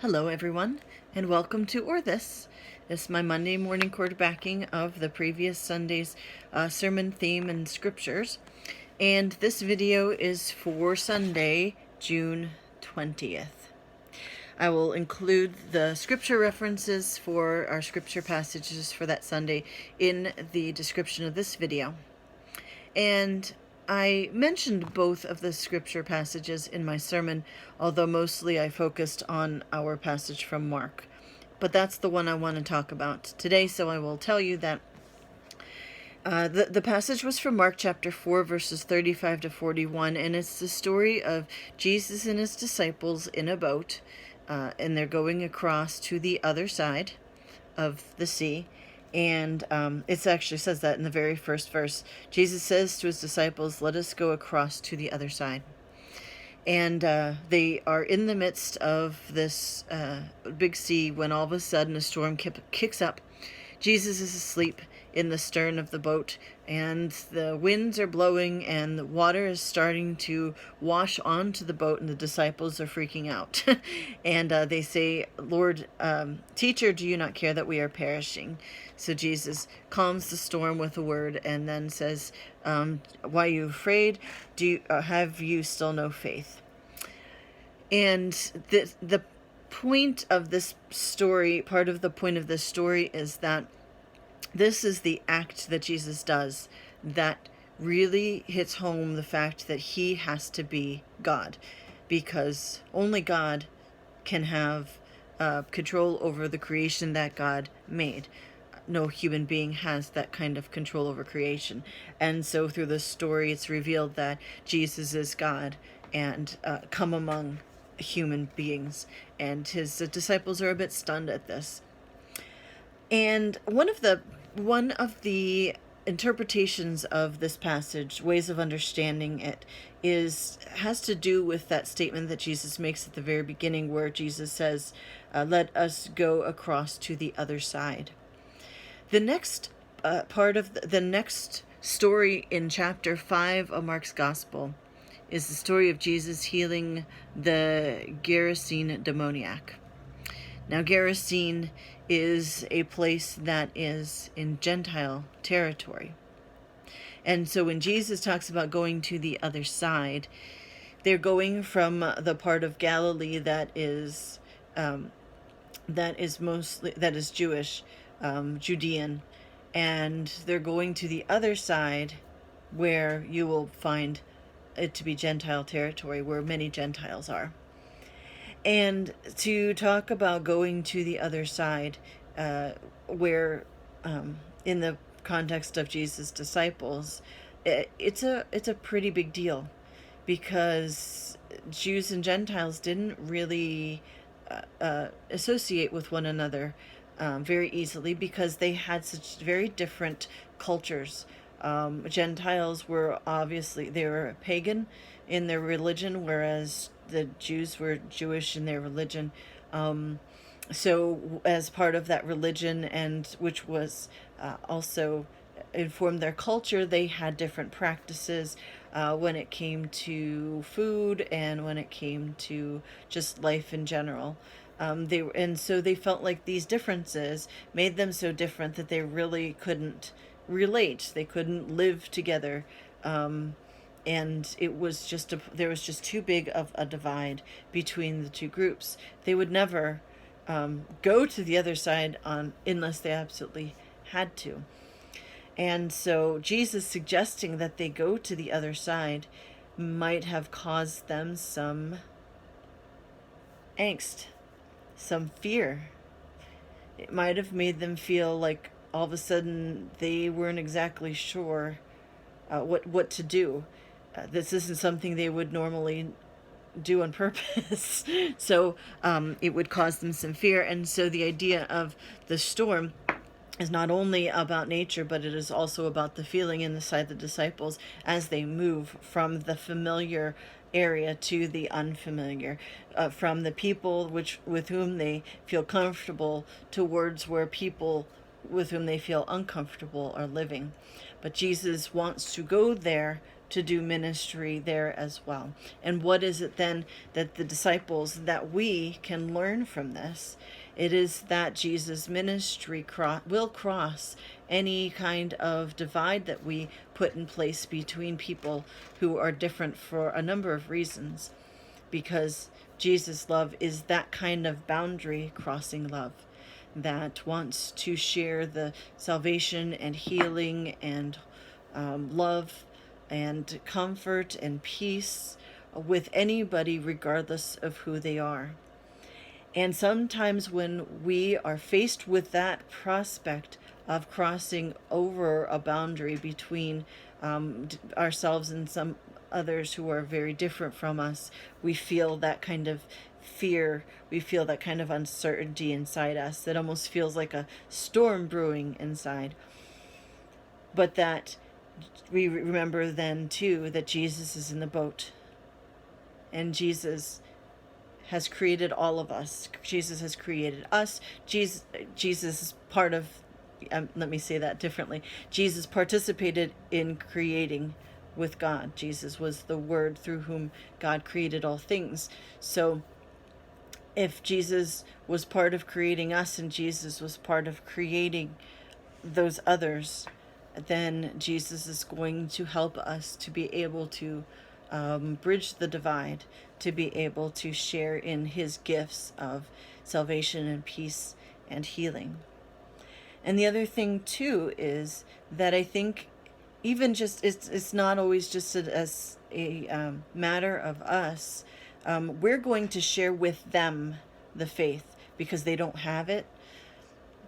Hello, everyone, and welcome to Or This. This is my Monday morning quarterbacking of the previous Sunday's sermon theme and scriptures. And this video is for Sunday, June 20th. I will include the scripture references for our scripture passages for that Sunday in the description of this video. And I mentioned both of the scripture passages in my sermon, although mostly I focused on our passage from Mark. But that's the one I want to talk about today, so I will tell you that the passage was from Mark chapter 4, verses 35 to 41, and it's the story of Jesus and his disciples in a boat, and they're going across to the other side of the sea. And it actually says that in the very first verse. Jesus says to his disciples, "Let us go across to the other side." And they are in the midst of this big sea when all of a sudden a storm kicks up. Jesus is asleep in the stern of the boat, and the winds are blowing, and the water is starting to wash onto the boat, and the disciples are freaking out. And they say, "Lord, teacher, do you not care that we are perishing?" So Jesus calms the storm with a word and then says, "Why are you afraid? Have you still no faith?" And the point of this story, part of the point of this story, is that this is the act that Jesus does that really hits home the fact that he has to be God, because only God can have control over the creation that God made. No human being has that kind of control over creation. And so through this story, it's revealed that Jesus is God and come among human beings. And his disciples are a bit stunned at this. And one of the interpretations of this passage, ways of understanding it, has to do with that statement that Jesus makes at the very beginning, where Jesus says, "Let us go across to the other side." The next part of the next story in chapter 5 of Mark's Gospel is the story of Jesus healing the Gerasene demoniac. Now, Gerasene is a place that is in Gentile territory. And so when Jesus talks about going to the other side, they're going from the part of Galilee that is Jewish, Judean, and they're going to the other side where you will find it to be Gentile territory, where many Gentiles are. And to talk about going to the other side, where in the context of Jesus' disciples, it's a pretty big deal, because Jews and Gentiles didn't really associate with one another very easily, because they had such very different cultures. Gentiles were they were pagan in their religion, whereas the Jews were Jewish in their religion. So as part of that religion, and which was also informed their culture, they had different practices when it came to food and when it came to just life in general. So they felt like these differences made them so different that they really couldn't relate. They couldn't live together. And there was just too big of a divide between the two groups. They would never go to the other side unless they absolutely had to. And so Jesus suggesting that they go to the other side might have caused them some angst, some fear. It might have made them feel like all of a sudden they weren't exactly sure what to do. This isn't something they would normally do on purpose. So it would cause them some fear. And so the idea of the storm is not only about nature, but it is also about the feeling inside the disciples as they move from the familiar area to the unfamiliar, from the people with whom they feel comfortable towards where people with whom they feel uncomfortable are living. But Jesus wants to go there to do ministry there as well. And what is it then that the disciples, that we can learn from this? It is that Jesus' ministry will cross any kind of divide that we put in place between people who are different for a number of reasons, because Jesus' love is that kind of boundary crossing love that wants to share the salvation and healing and love and comfort and peace with anybody, regardless of who they are. And sometimes when we are faced with that prospect of crossing over a boundary between ourselves and some others who are very different from us, we feel that kind of fear, we feel that kind of uncertainty inside us that almost feels like a storm brewing inside. But that we remember then too that Jesus is in the boat, and Jesus has created all of us. Jesus has created us. Jesus is part of, let me say that differently. Jesus participated in creating with God. Jesus was the Word through whom God created all things. So if Jesus was part of creating us and Jesus was part of creating those others, then Jesus is going to help us to be able to bridge the divide, to be able to share in his gifts of salvation and peace and healing. And the other thing too is that I think even just it's not always just as a matter of us. We're going to share with them the faith because they don't have it,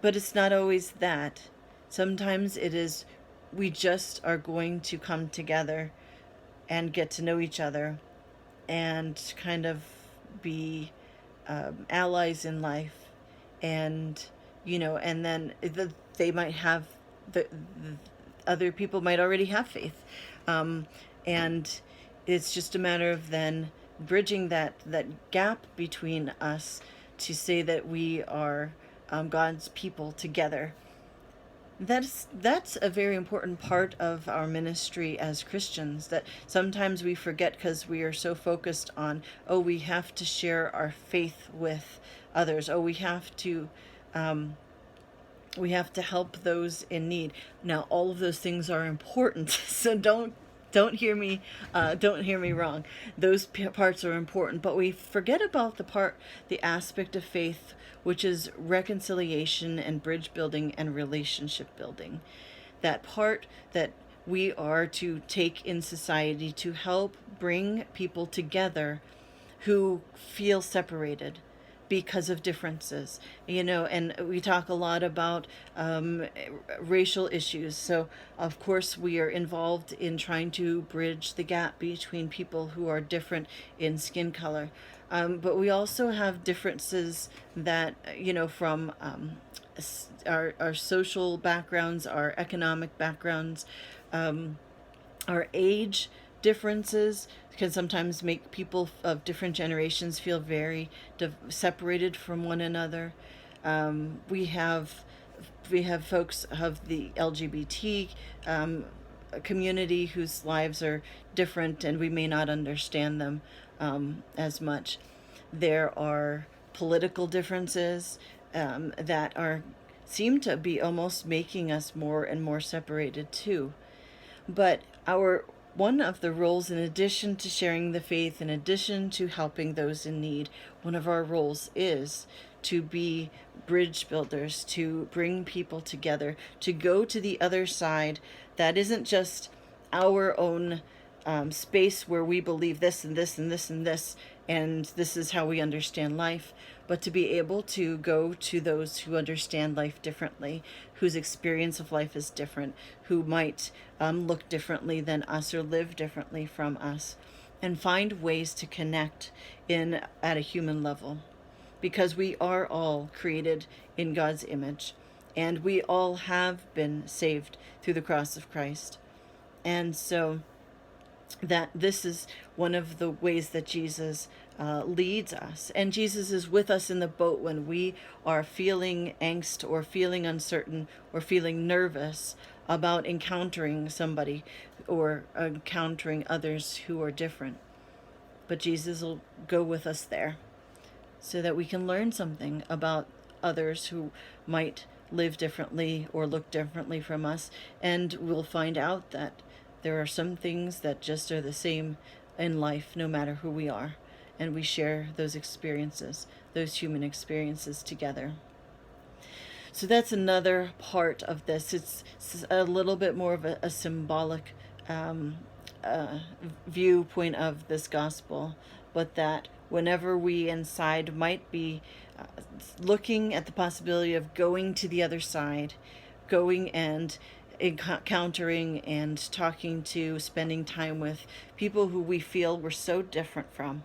but it's not always that. Sometimes it is we just are going to come together and get to know each other and kind of be allies in life. And, and then they might have, the other people might already have faith. And it's just a matter of then bridging that gap between us to say that we are God's people together. That's a very important part of our ministry as Christians that sometimes we forget because we are so focused on, we have to share our faith with others. We have to help those in need. Now, all of those things are important, so don't hear me wrong. Those parts are important, but we forget about the aspect of faith, which is reconciliation and bridge building and relationship building. That part that we are to take in society to help bring people together who feel separated because of differences, and we talk a lot about racial issues. So of course we are involved in trying to bridge the gap between people who are different in skin color. But we also have differences that, from our social backgrounds, our economic backgrounds, our age differences can sometimes make people of different generations feel very separated from one another. We have folks of the LGBT community whose lives are different, and we may not understand them as much. There are political differences that seem to be almost making us more and more separated too. But one of the roles, in addition to sharing the faith, in addition to helping those in need, one of our roles is to be bridge builders, to bring people together, to go to the other side. That isn't just our own space where we believe this and this and this and this, and this is how we understand life, but to be able to go to those who understand life differently, whose experience of life is different, who might look differently than us or live differently from us, and find ways to connect at a human level. Because we are all created in God's image, and we all have been saved through the cross of Christ. And so that this is one of the ways that Jesus leads us. And Jesus is with us in the boat when we are feeling angst or feeling uncertain or feeling nervous about encountering somebody or encountering others who are different. But Jesus will go with us there so that we can learn something about others who might live differently or look differently from us. And we'll find out that there are some things that just are the same in life, no matter who we are. And we share those experiences, those human experiences together. So that's another part of this. It's a little bit more of a symbolic viewpoint of this gospel, but that whenever we inside might be looking at the possibility of going to the other side, going and encountering and talking to, spending time with people who we feel we're so different from,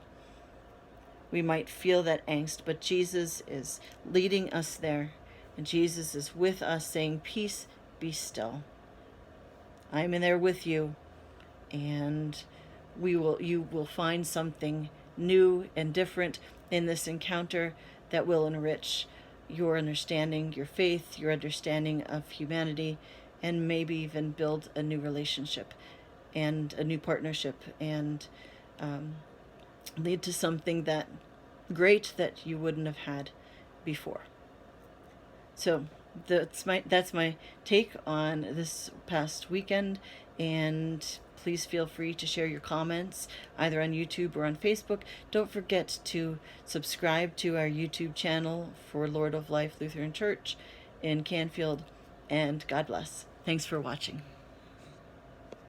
we might feel that angst, but Jesus is leading us there. And Jesus is with us saying, peace, be still. I'm in there with you. And you will find something new and different in this encounter that will enrich your understanding, your faith, your understanding of humanity, and maybe even build a new relationship and a new partnership, and lead to something that great that you wouldn't have had before. So that's my take on this past weekend, and please feel free to share your comments either on YouTube or on Facebook. Don't forget to subscribe to our YouTube channel for Lord of Life Lutheran Church in Canfield, and God bless. Thanks for watching.